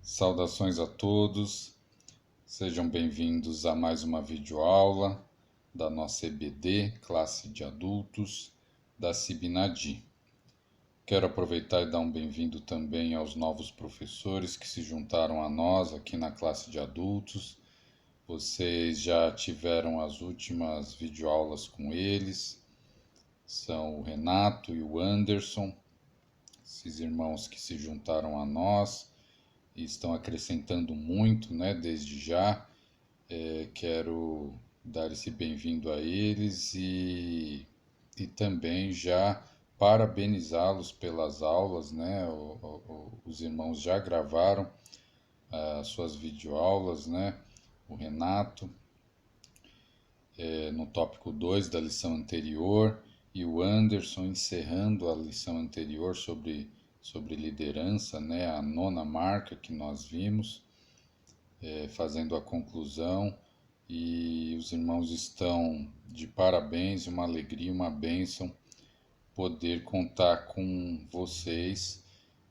Saudações a todos, sejam bem-vindos a mais uma videoaula da nossa EBD, classe de adultos, da Cibinadi. Quero aproveitar e dar um bem-vindo também aos novos professores que se juntaram a nós aqui na classe de adultos. Vocês já tiveram as últimas videoaulas com eles, são o Renato e o Anderson, esses irmãos que se juntaram a nós e estão acrescentando muito, né, desde já. Quero dar esse bem-vindo a eles e também já parabenizá-los pelas aulas, né? Os irmãos já gravaram as suas videoaulas, né? O Renato, no tópico 2 da lição anterior, e o Anderson encerrando a lição anterior sobre liderança, né? A nona marca que nós vimos, fazendo a conclusão. E os irmãos estão de parabéns, uma alegria, uma bênção poder contar com vocês.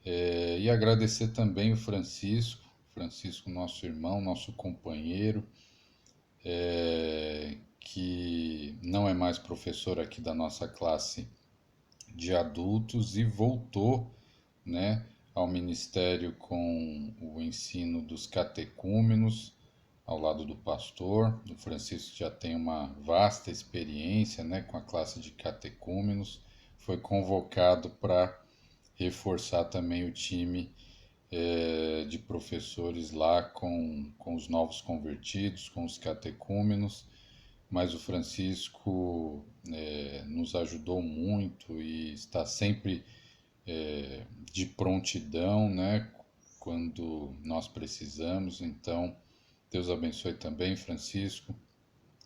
E agradecer também o Francisco, nosso irmão, nosso companheiro, que não é mais professor aqui da nossa classe de adultos e voltou, né, ao ministério com o ensino dos catecúmenos, ao lado do pastor. O Francisco já tem uma vasta experiência, né, com a classe de catecúmenos. Foi convocado para reforçar também o time de professores lá com os novos convertidos, com os catecúmenos. Mas o Francisco nos ajudou muito e está sempre de prontidão, né, quando nós precisamos. Então, Deus abençoe também, Francisco.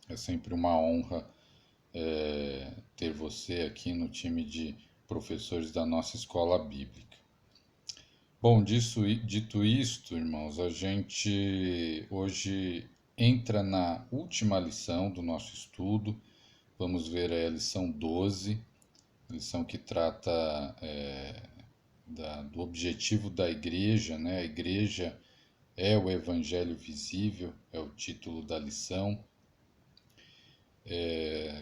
É sempre uma honra ter você aqui no time de professores da nossa escola bíblica. Bom, dito isto, irmãos, a gente hoje entra na última lição do nosso estudo. Vamos ver a lição 12, lição que trata do objetivo da igreja, né? A igreja é o Evangelho visível, é o título da lição.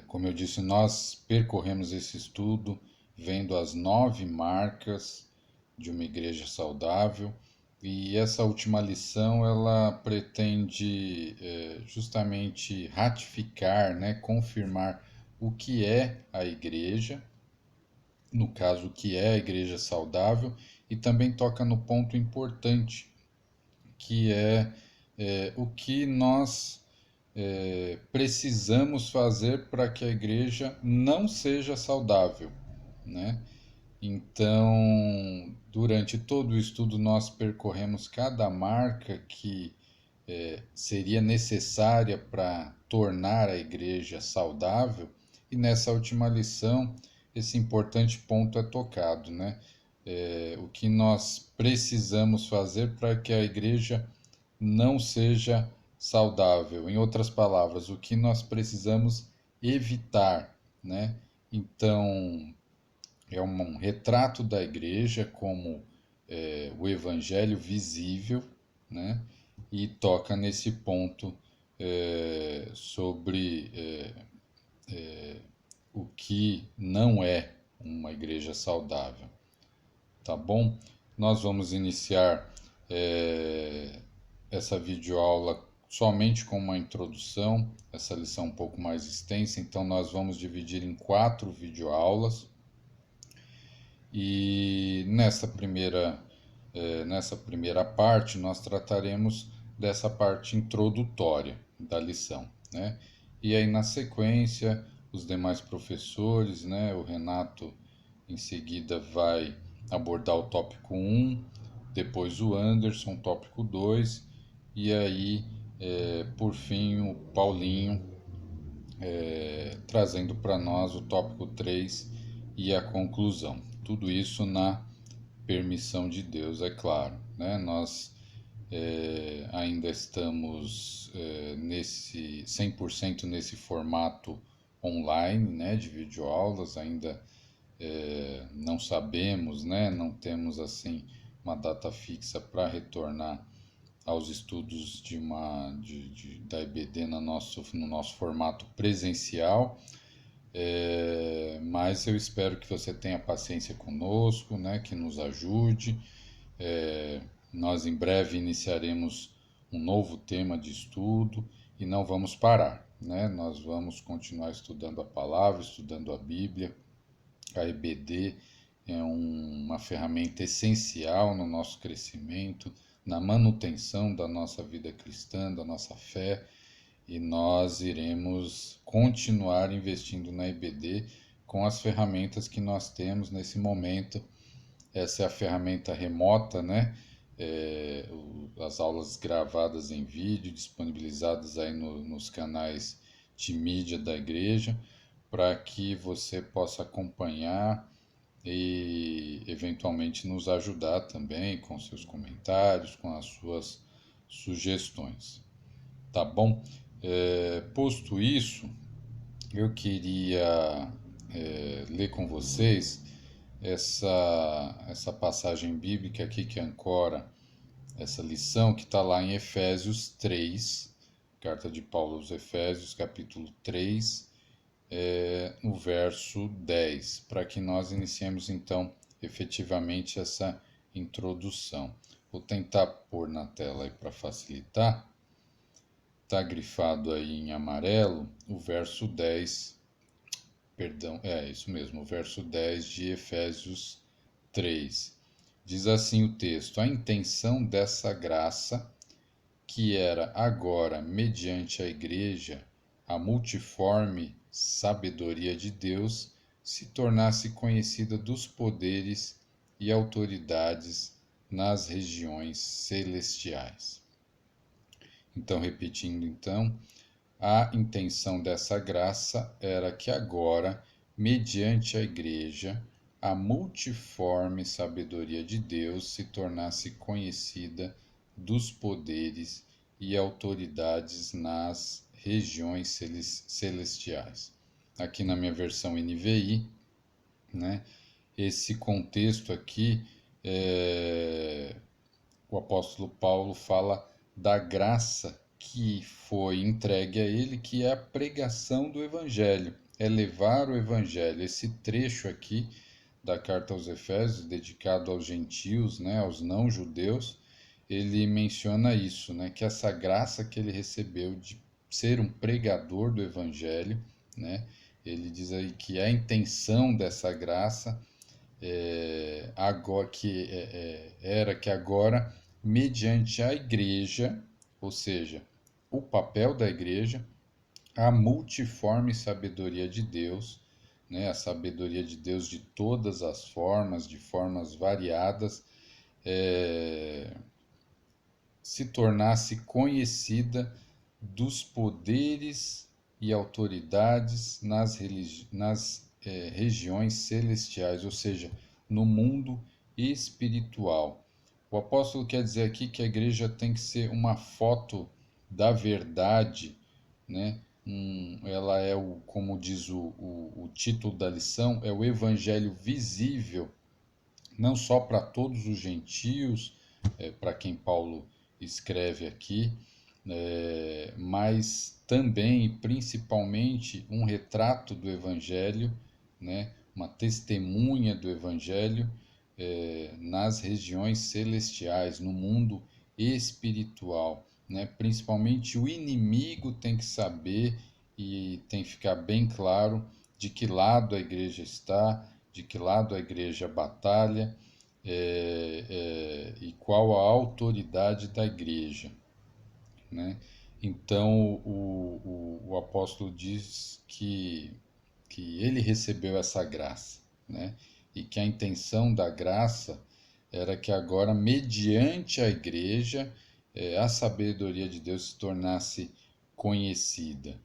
Como eu disse, nós percorremos esse estudo vendo as 9 marcas de uma igreja saudável, e essa última lição ela pretende justamente ratificar, né, confirmar o que é a igreja, no caso, o que é a igreja saudável, e também toca no ponto importante, que é o que nós precisamos fazer para que a igreja não seja saudável, né? Então, durante todo o estudo, nós percorremos cada marca que seria necessária para tornar a igreja saudável, e nessa última lição, esse importante ponto é tocado, né? O que nós precisamos fazer para que a igreja não seja saudável. Em outras palavras, o que nós precisamos evitar, né? Então, é um retrato da igreja como o evangelho visível, né? E toca nesse ponto sobre o que não é uma igreja saudável, tá bom? Nós vamos iniciar essa videoaula somente com uma introdução, essa lição um pouco mais extensa, então nós vamos dividir em 4 videoaulas. E nessa primeira parte nós trataremos dessa parte introdutória da lição, né? E aí na sequência os demais professores, né? O Renato em seguida vai abordar o tópico 1, depois o Anderson, tópico 2, e aí por fim o Paulinho trazendo para nós o tópico 3 e a conclusão. Tudo isso na permissão de Deus, é claro, né? Nós ainda estamos nesse 100% nesse formato online, né, de videoaulas, ainda não sabemos, né, não temos assim uma data fixa para retornar aos estudos da EBD no nosso formato presencial. Mas eu espero que você tenha paciência conosco, né, que nos ajude. Nós em breve iniciaremos um novo tema de estudo e não vamos parar, né? Nós vamos continuar estudando a palavra, estudando a Bíblia. A EBD é uma ferramenta essencial no nosso crescimento, na manutenção da nossa vida cristã, da nossa fé, e nós iremos continuar investindo na EBD com as ferramentas que nós temos nesse momento. Essa é a ferramenta remota, né? As aulas gravadas em vídeo, disponibilizadas aí nos canais de mídia da igreja, para que você possa acompanhar e eventualmente nos ajudar também com seus comentários, com as suas sugestões. Tá bom? Posto isso, eu queria ler com vocês essa passagem bíblica aqui que ancora essa lição, que está lá em Efésios 3, carta de Paulo aos Efésios, capítulo 3, no verso 10, para que nós iniciemos então efetivamente essa introdução. Vou tentar pôr na tela aí para facilitar. Está grifado aí em amarelo o verso 10, perdão, isso mesmo, o verso 10 de Efésios 3. Diz assim o texto: a intenção dessa graça, que era agora mediante a igreja, a multiforme sabedoria de Deus, se tornasse conhecida dos poderes e autoridades nas regiões celestiais. Então, repetindo então, a intenção dessa graça era que agora, mediante a igreja, a multiforme sabedoria de Deus se tornasse conhecida dos poderes e autoridades nas regiões celestiais. Aqui na minha versão NVI, né, esse contexto aqui, o apóstolo Paulo fala da graça que foi entregue a ele, que é a pregação do Evangelho, é levar o Evangelho. Esse trecho aqui da carta aos Efésios, dedicado aos gentios, né, aos não-judeus, ele menciona isso, né, que essa graça que ele recebeu de ser um pregador do Evangelho, né, ele diz aí que a intenção dessa graça era que agora, mediante a igreja, ou seja, o papel da igreja, a multiforme sabedoria de Deus, né, a sabedoria de Deus de todas as formas, de formas variadas, se tornasse conhecida dos poderes e autoridades nas regiões celestiais, ou seja, no mundo espiritual. O apóstolo quer dizer aqui que a igreja tem que ser uma foto da verdade, né? Ela é como diz o título da lição, é o evangelho visível, não só para todos os gentios, para quem Paulo escreve aqui, mas também e principalmente um retrato do evangelho, né? Uma testemunha do evangelho nas regiões celestiais, no mundo espiritual, né? Principalmente o inimigo tem que saber e tem que ficar bem claro de que lado a igreja está, de que lado a igreja batalha, e qual a autoridade da igreja, né? Então o apóstolo diz que ele recebeu essa graça, né? E que a intenção da graça era que agora, mediante a igreja, a sabedoria de Deus se tornasse conhecida.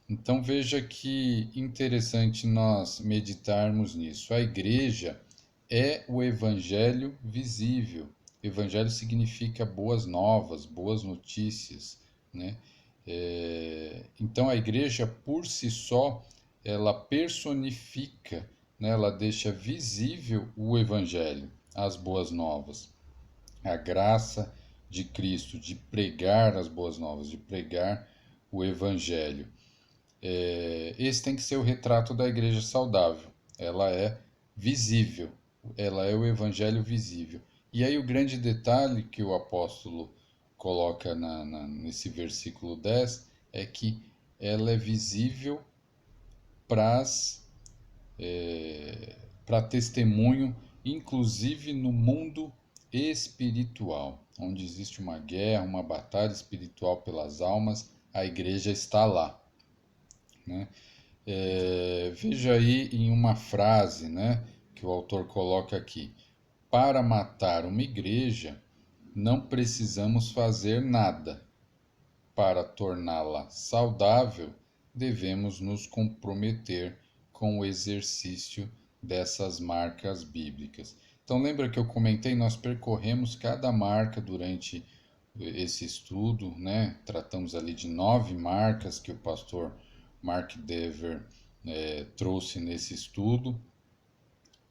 Então veja que interessante nós meditarmos nisso. A igreja é o evangelho visível. Evangelho significa boas novas, boas notícias, né? Então a igreja por si só, ela personifica, né? Ela deixa visível o evangelho, as boas novas, a graça de Cristo, de pregar as boas novas, de pregar o Evangelho. Esse tem que ser o retrato da igreja saudável. Ela é visível, ela é o Evangelho visível. E aí o grande detalhe que o apóstolo coloca nesse versículo 10 é que ela é visível para testemunho, inclusive no mundo espiritual, onde existe uma guerra, uma batalha espiritual pelas almas, a igreja está lá, né? Veja aí em uma frase, né, que o autor coloca aqui: para matar uma igreja, não precisamos fazer nada. Para torná-la saudável, devemos nos comprometer com o exercício dessas marcas bíblicas. Então, lembra que eu comentei, nós percorremos cada marca durante esse estudo, né? Tratamos ali de 9 marcas que o pastor Mark Dever trouxe nesse estudo.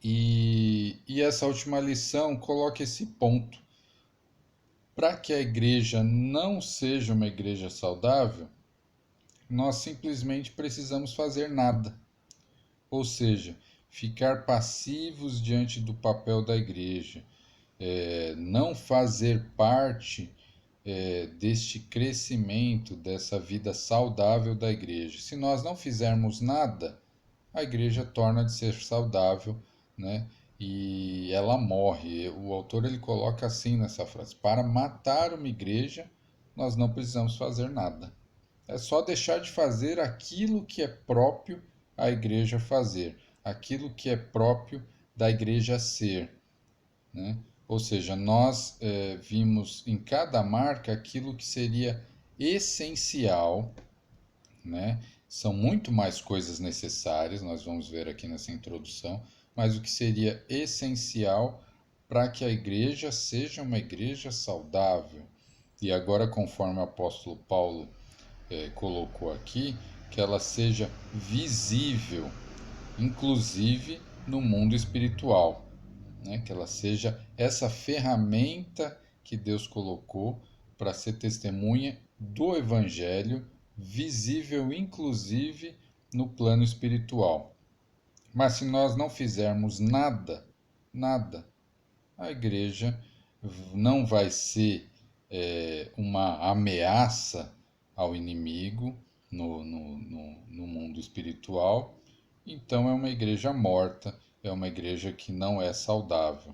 E essa última lição coloca esse ponto. Para que a igreja não seja uma igreja saudável, nós simplesmente precisamos fazer nada. Ou seja, ficar passivos diante do papel da igreja, não fazer parte deste crescimento, dessa vida saudável da igreja. Se nós não fizermos nada, a igreja torna de ser saudável, né? E ela morre. O autor ele coloca assim nessa frase: para matar uma igreja, nós não precisamos fazer nada. É só deixar de fazer aquilo que é próprio à igreja fazer, aquilo que é próprio da igreja ser, né? Ou seja, nós vimos em cada marca aquilo que seria essencial, né? São muito mais coisas necessárias, nós vamos ver aqui nessa introdução, mas o que seria essencial para que a igreja seja uma igreja saudável. E agora, conforme o apóstolo Paulo colocou aqui, que ela seja visível, inclusive no mundo espiritual, né? Que ela seja essa ferramenta que Deus colocou para ser testemunha do Evangelho, visível inclusive no plano espiritual. Mas se nós não fizermos nada, nada, a igreja não vai ser uma ameaça ao inimigo no mundo espiritual, então é uma igreja morta, é uma igreja que não é saudável.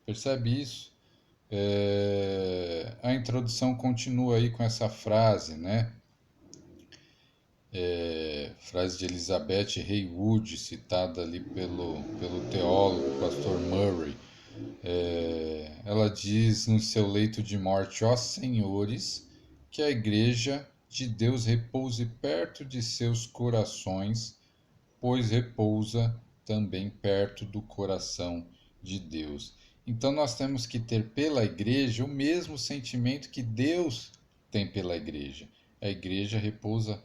Percebe isso? A introdução continua aí com essa frase, né? Frase de Elizabeth Heywood, citada ali pelo teólogo, pastor Murray. Ela diz no seu leito de morte: ó senhores, que a igreja de Deus repouse perto de seus corações, pois repousa também perto do coração de Deus. Então nós temos que ter pela igreja o mesmo sentimento que Deus tem pela igreja. A igreja repousa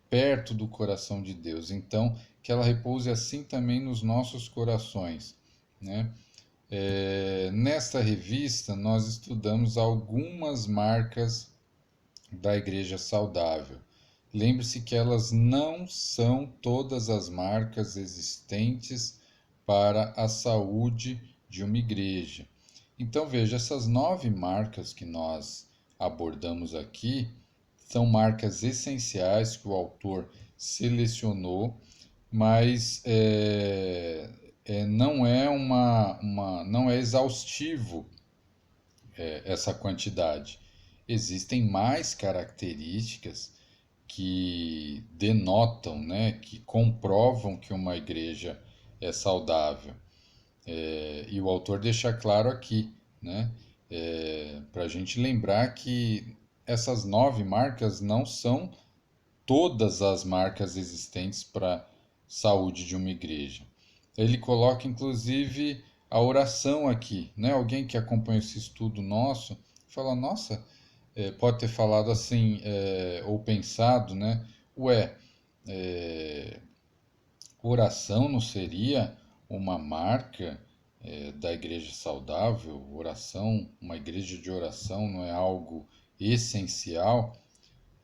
perto do coração de Deus. Então, que ela repouse assim também nos nossos corações, né? Nesta revista, nós estudamos algumas marcas da igreja saudável. Lembre-se que elas não são todas as marcas existentes para a saúde de uma igreja. Então, veja, essas 9 marcas que nós abordamos aqui são marcas essenciais que o autor selecionou, mas não é não é exaustivo essa quantidade. Existem mais características que denotam, né, que comprovam que uma igreja é saudável. E o autor deixa claro aqui, né, para a gente lembrar que essas 9 marcas não são todas as marcas existentes para a saúde de uma igreja. Ele coloca inclusive a oração aqui, né? Alguém que acompanha esse estudo nosso fala: nossa, pode ter falado assim, ou pensado, né? Ué, oração não seria uma marca da igreja saudável, oração, uma igreja de oração não é algo essencial,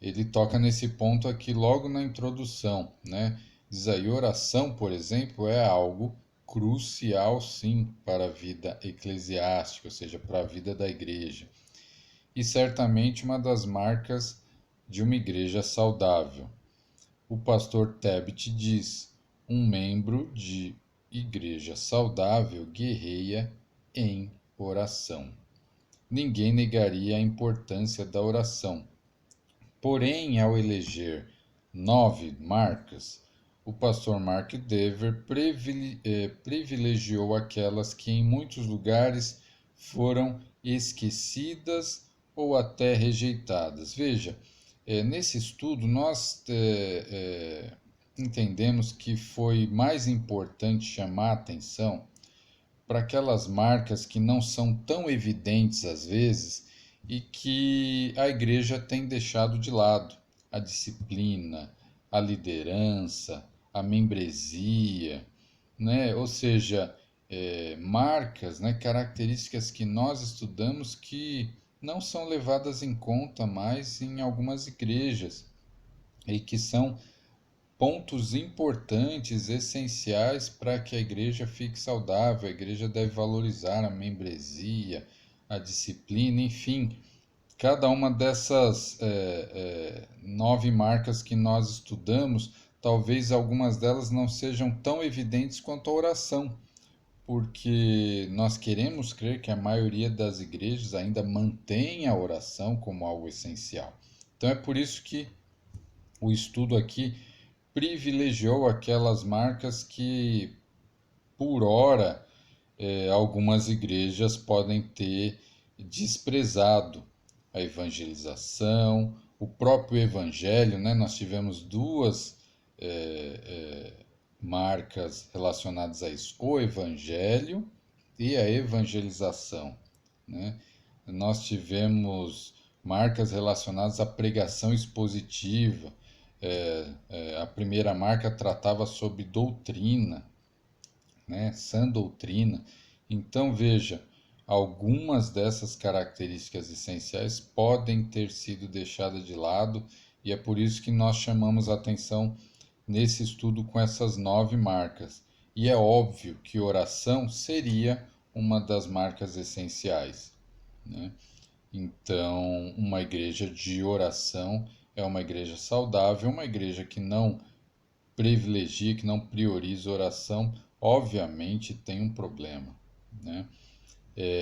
ele toca nesse ponto aqui logo na introdução, né? Diz aí, oração, por exemplo, é algo crucial, sim, para a vida eclesiástica, ou seja, para a vida da igreja. E certamente uma das marcas de uma igreja saudável. O pastor Tebbit diz: um membro de igreja saudável guerreia em oração. Ninguém negaria a importância da oração. Porém, ao eleger 9 marcas, o pastor Mark Dever privilegiou aquelas que em muitos lugares foram esquecidas ou até rejeitadas. Veja, nesse estudo nós entendemos que foi mais importante chamar a atenção para aquelas marcas que não são tão evidentes às vezes e que a igreja tem deixado de lado: a disciplina, a liderança, a membresia, né? Ou seja, marcas, né? Características que nós estudamos que não são levadas em conta mais em algumas igrejas e que são pontos importantes, essenciais para que a igreja fique saudável. A igreja deve valorizar a membresia, a disciplina, enfim, cada uma dessas 9 marcas que nós estudamos, talvez algumas delas não sejam tão evidentes quanto a oração, porque nós queremos crer que a maioria das igrejas ainda mantém a oração como algo essencial. Então é por isso que o estudo aqui privilegiou aquelas marcas que, por hora, algumas igrejas podem ter desprezado: a evangelização, o próprio evangelho, né? Nós tivemos duas marcas relacionadas a isso: o evangelho e a evangelização, né? Nós tivemos marcas relacionadas à pregação expositiva. A primeira marca tratava sobre doutrina, né? Sã doutrina. Então, veja, algumas dessas características essenciais podem ter sido deixadas de lado, e é por isso que nós chamamos a atenção nesse estudo com essas 9 marcas. E é óbvio que oração seria uma das marcas essenciais, né? Então, uma igreja de oração é uma igreja saudável, uma igreja que não privilegia, que não prioriza oração, obviamente tem um problema, né?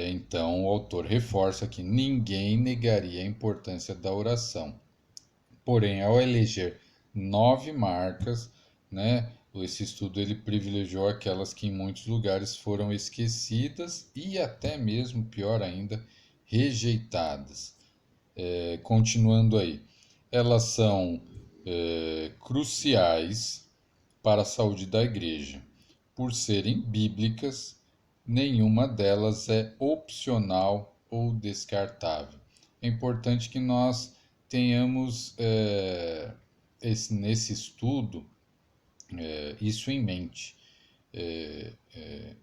Então, o autor reforça que ninguém negaria a importância da oração. Porém, ao eleger 9 marcas, né, esse estudo ele privilegiou aquelas que em muitos lugares foram esquecidas e até mesmo, pior ainda, rejeitadas. Continuando aí, elas são cruciais para a saúde da igreja. Por serem bíblicas, nenhuma delas é opcional ou descartável. É importante que nós tenhamos nesse estudo isso em mente.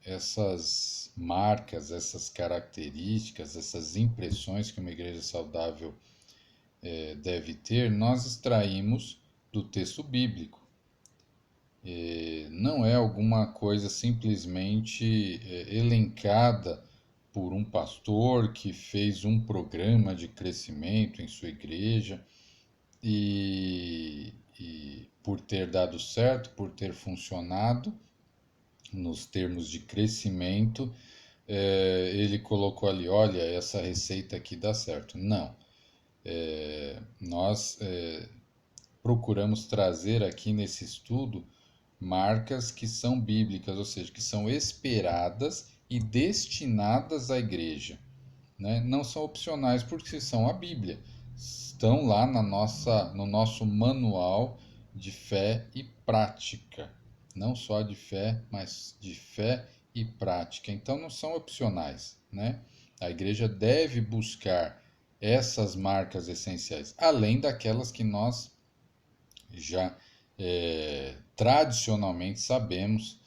Essas marcas, essas características, essas impressões que uma igreja saudável deve ter, nós extraímos do texto bíblico. Não é alguma coisa simplesmente elencada por um pastor que fez um programa de crescimento em sua igreja e por ter dado certo, por ter funcionado nos termos de crescimento, ele colocou ali: olha, essa receita aqui dá certo. Não. Nós procuramos trazer aqui nesse estudo marcas que são bíblicas, ou seja, que são esperadas e destinadas à igreja, né? Não são opcionais porque são a Bíblia, estão lá no nosso manual de fé e prática, não só de fé, mas de fé e prática. Então não são opcionais, né? A igreja deve buscar essas marcas essenciais, além daquelas que nós já tradicionalmente sabemos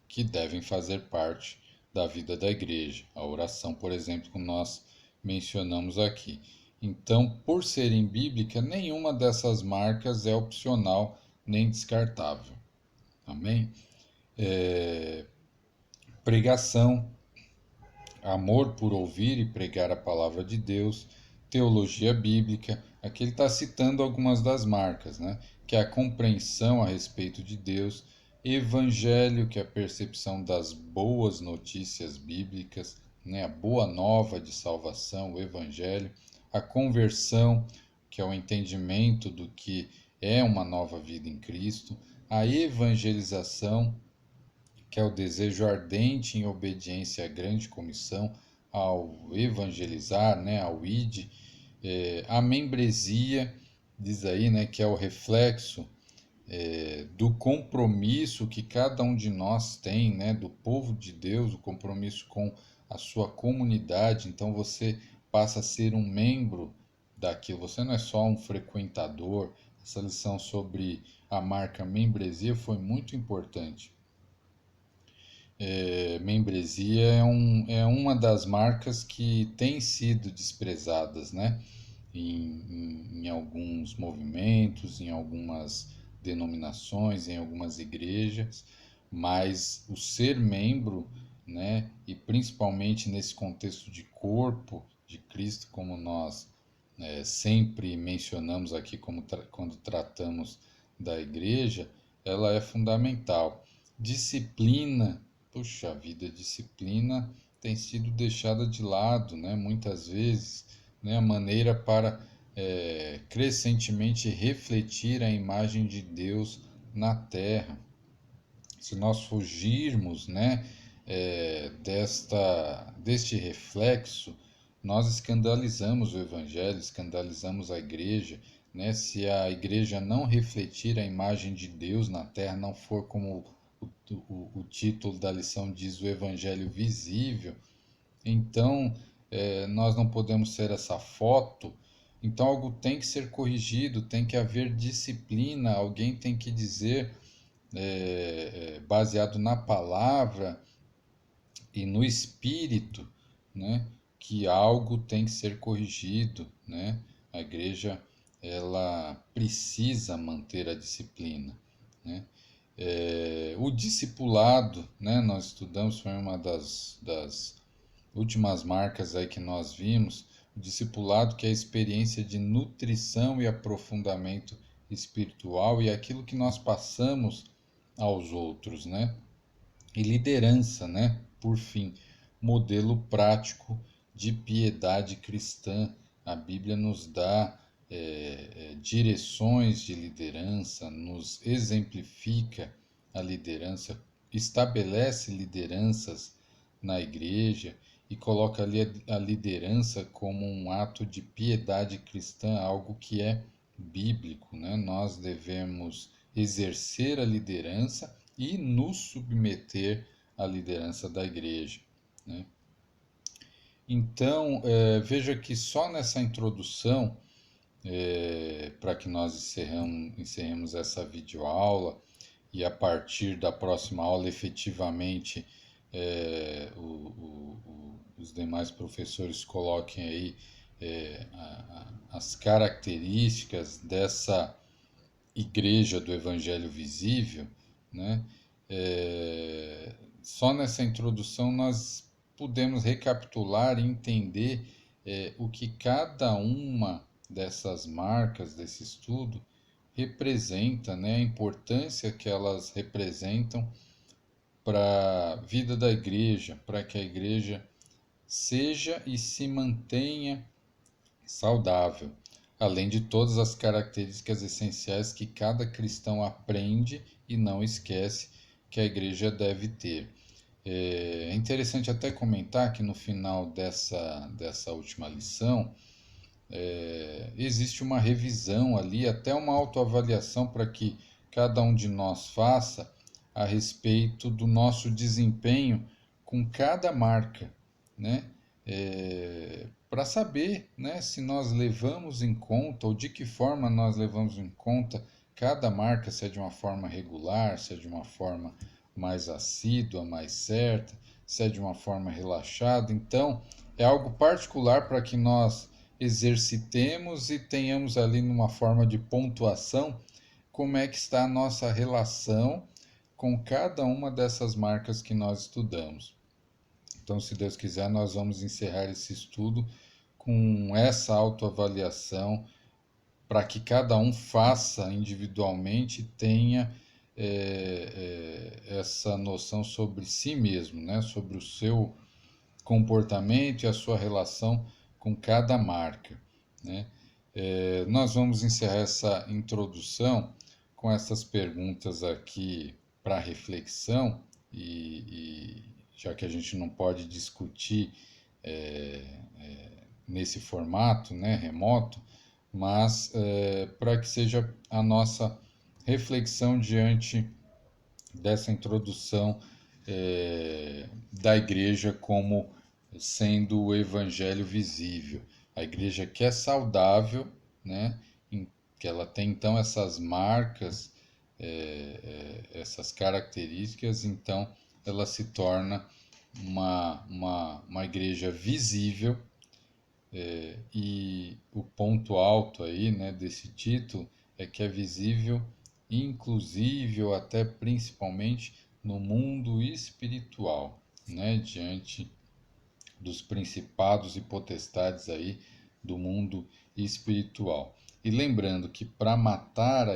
que devem fazer parte da vida da igreja. A oração, por exemplo, que nós mencionamos aqui. Então, por serem bíblicas, nenhuma dessas marcas é opcional nem descartável. Amém? Pregação, amor por ouvir e pregar a palavra de Deus, teologia bíblica. Aqui ele está citando algumas das marcas, né? Que é a compreensão a respeito de Deus, evangelho, que é a percepção das boas notícias bíblicas, né? A boa nova de salvação, o evangelho, a conversão, que é o entendimento do que é uma nova vida em Cristo, a evangelização, que é o desejo ardente em obediência à grande comissão, ao evangelizar, né, ao id, a membresia, diz aí, né, que é o reflexo do compromisso que cada um de nós tem, né, do povo de Deus, o compromisso com a sua comunidade. Então você passa a ser um membro daquilo, você não é só um frequentador. Essa lição sobre a marca membresia foi muito importante. Membresia é uma das marcas que tem sido desprezadas, né? Em alguns movimentos, em algumas denominações, em algumas igrejas, mas o ser membro, né? E principalmente nesse contexto de corpo de Cristo, como nós sempre mencionamos aqui quando tratamos da igreja, ela é fundamental. Disciplina. Puxa vida, a disciplina tem sido deixada de lado, né? Muitas vezes, né? A maneira para crescentemente refletir a imagem de Deus na terra. Se nós fugirmos, né? Deste reflexo, nós escandalizamos o Evangelho, escandalizamos a igreja, né? Se a igreja não refletir a imagem de Deus na terra, não for como o título da lição diz, o Evangelho visível, então nós não podemos ser essa foto. Então algo tem que ser corrigido, tem que haver disciplina, alguém tem que dizer, baseado na palavra e no espírito, né, que algo tem que ser corrigido, né? A igreja ela precisa manter a disciplina, né? O discipulado, né, nós estudamos, foi uma das últimas marcas aí que nós vimos, o discipulado, que é a experiência de nutrição e aprofundamento espiritual e aquilo que nós passamos aos outros, né? E liderança, né? Por fim, modelo prático de piedade cristã. A Bíblia nos dá direções de liderança, nos exemplifica a liderança, estabelece lideranças na igreja e coloca ali a liderança como um ato de piedade cristã, algo que é bíblico, né? Nós devemos exercer a liderança e nos submeter à liderança da igreja, né? Então, veja que só nessa introdução, para que nós encerremos essa videoaula e a partir da próxima aula, efetivamente, os demais professores coloquem aí as características dessa igreja do Evangelho visível, né? Só nessa introdução nós podemos recapitular e entender o que cada uma dessas marcas desse estudo representa, né? A importância que elas representam para a vida da igreja, para que a igreja seja e se mantenha saudável, além de todas as características essenciais que cada cristão aprende e não esquece que a igreja deve ter. É interessante até comentar que no final dessa última lição, existe uma revisão ali, até uma autoavaliação para que cada um de nós faça a respeito do nosso desempenho com cada marca, né? Para saber, né, se nós levamos em conta ou de que forma nós levamos em conta cada marca, se é de uma forma regular, se é de uma forma mais assídua, mais certa, se é de uma forma relaxada. Então, é algo particular para que nós exercitemos e tenhamos ali numa forma de pontuação como é que está a nossa relação com cada uma dessas marcas que nós estudamos. Então, se Deus quiser, nós vamos encerrar esse estudo com essa autoavaliação para que cada um faça individualmente e tenha essa noção sobre si mesmo, né? Sobre o seu comportamento e a sua relação com cada marca, né? Nós vamos encerrar essa introdução com essas perguntas aqui para reflexão já que a gente não pode discutir é, nesse formato, né, remoto, mas para que seja a nossa reflexão diante dessa introdução da igreja como sendo o evangelho visível. A igreja que é saudável, né, que ela tem então essas marcas, essas características, então ela se torna uma igreja visível, e o ponto alto aí, né, desse título é que é visível, inclusive ou até principalmente no mundo espiritual, né, diante dos principados e potestades aí do mundo espiritual. E lembrando que para matar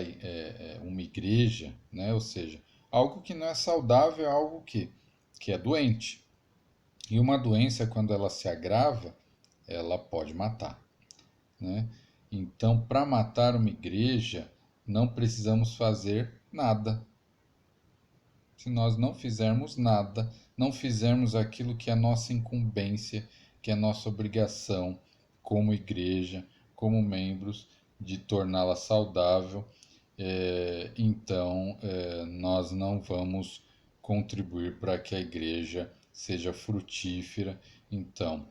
uma igreja, né, ou seja, algo que não é saudável é algo que é doente. E uma doença, quando ela se agrava, ela pode matar, né? Então, para matar uma igreja, não precisamos fazer nada. Se nós não fizermos nada, não fizermos aquilo que é nossa incumbência, que é nossa obrigação como igreja, como membros, de torná-la saudável, então nós não vamos contribuir para que a igreja seja frutífera. Então,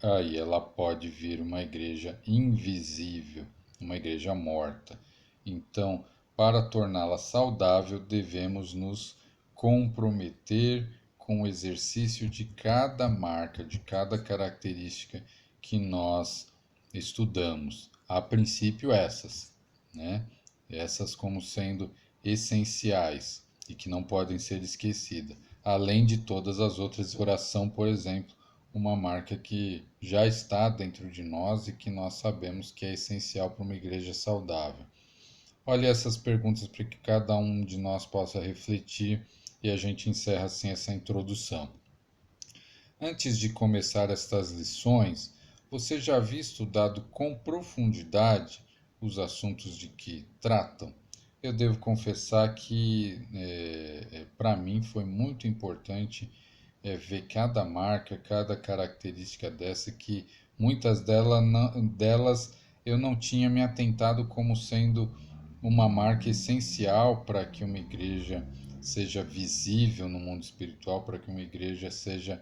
aí ela pode vir uma igreja invisível, uma igreja morta. Então, para torná-la saudável, devemos nos comprometer com o exercício de cada marca, de cada característica que nós estudamos. A princípio, essas, né? Essas como sendo essenciais e que não podem ser esquecidas. Além de todas as outras, oração, por exemplo, uma marca que já está dentro de nós e que nós sabemos que é essencial para uma igreja saudável. Olha essas perguntas para que cada um de nós possa refletir e a gente encerra assim essa introdução. Antes de começar estas lições, você já havia estudado com profundidade os assuntos de que tratam? Eu devo confessar que para mim foi muito importante ver cada marca, cada característica dessa, que muitas delas eu não tinha me atentado como sendo uma marca essencial para que uma igreja seja visível no mundo espiritual, para que uma igreja seja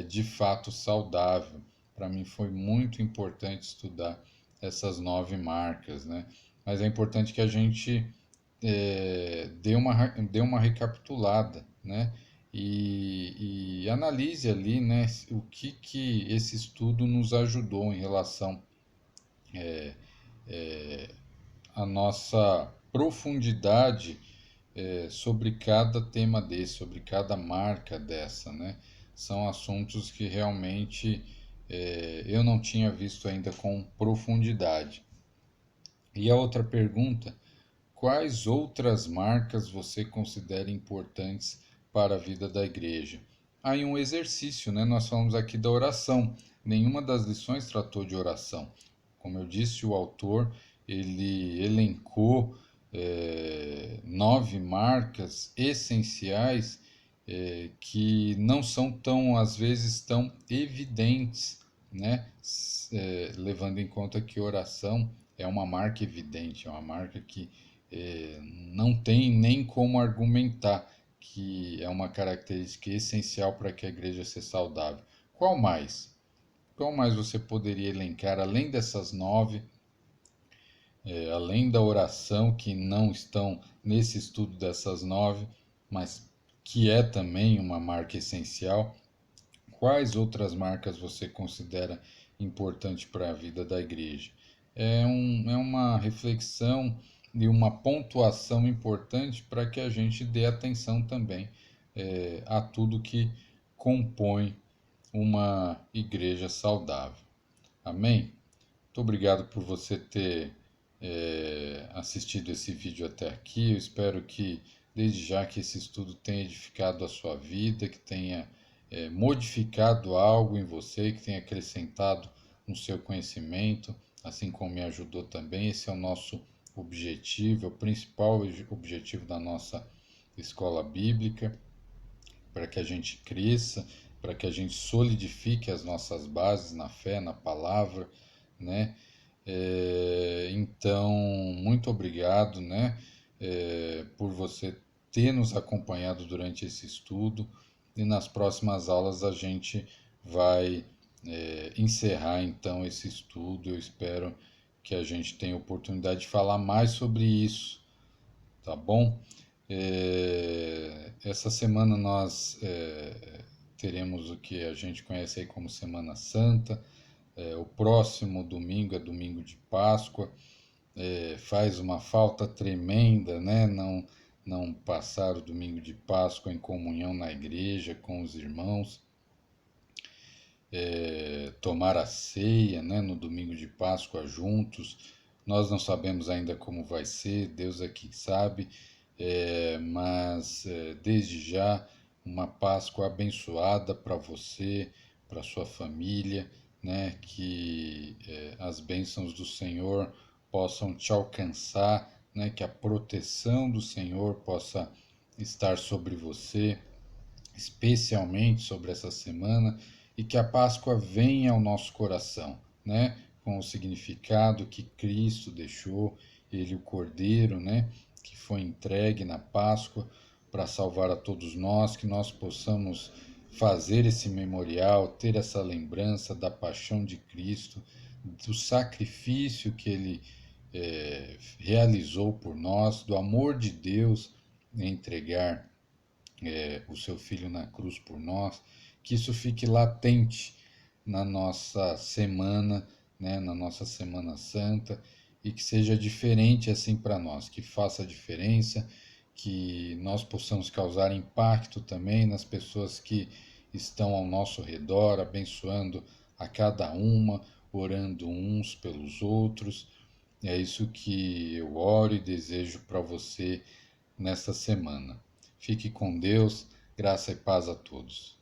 de fato saudável. Para mim foi muito importante estudar essas 9 marcas, né? Mas é importante que a gente dê uma recapitulada, né? E analise ali, né, o que esse estudo nos ajudou em relação à nossa profundidade sobre cada tema desse, sobre cada marca dessa, né? São assuntos que realmente eu não tinha visto ainda com profundidade. E a outra pergunta: quais outras marcas você considera importantes para a vida da igreja? Aí um exercício, né? Nós falamos aqui da oração. Nenhuma das lições tratou de oração. Como eu disse, o autor ele elencou 9 marcas essenciais que não são tão, às vezes, tão evidentes, né? Levando em conta que oração é uma marca evidente, é uma marca que não tem nem como argumentar que é uma característica essencial para que a igreja seja saudável. Qual mais? Qual mais você poderia elencar, além dessas 9, além da oração, que não estão nesse estudo dessas 9, mas que é também uma marca essencial, quais outras marcas você considera importante para a vida da igreja? É uma reflexão e uma pontuação importante para que a gente dê atenção também a tudo que compõe uma igreja saudável. Amém? Muito obrigado por você ter assistido esse vídeo até aqui. Eu espero que, desde já, que esse estudo tenha edificado a sua vida, que tenha modificado algo em você, que tenha acrescentado no seu conhecimento, assim como me ajudou também. Esse é o nosso objetivo, é o principal objetivo da nossa escola bíblica, para que a gente cresça, para que a gente solidifique as nossas bases na fé, na palavra, né? Então, muito obrigado, né, por você ter nos acompanhado durante esse estudo e nas próximas aulas a gente vai encerrar então esse estudo. Eu espero que a gente tenha oportunidade de falar mais sobre isso, tá bom? Essa semana nós teremos o que a gente conhece aí como Semana Santa. O próximo domingo é domingo de Páscoa. Faz uma falta tremenda, né? Não passar o domingo de Páscoa em comunhão na igreja com os irmãos, tomar a ceia, né? No domingo de Páscoa juntos. Nós não sabemos ainda como vai ser, Deus é quem sabe, mas desde já uma Páscoa abençoada para você, para sua família, né? Que as bênçãos do Senhor possam te alcançar, né? Que a proteção do Senhor possa estar sobre você, especialmente sobre essa semana, e que a Páscoa venha ao nosso coração, né? Com o significado que Cristo deixou, ele o Cordeiro, né? Que foi entregue na Páscoa para salvar a todos nós, que nós possamos fazer esse memorial, ter essa lembrança da paixão de Cristo, do sacrifício que ele realizou por nós, do amor de Deus em entregar o seu Filho na cruz por nós, que isso fique latente na nossa semana, né, na nossa Semana Santa, e que seja diferente assim para nós, que faça diferença, que nós possamos causar impacto também nas pessoas que estão ao nosso redor, abençoando a cada uma, orando uns pelos outros. É isso que eu oro e desejo para você nesta semana. Fique com Deus, graça e paz a todos.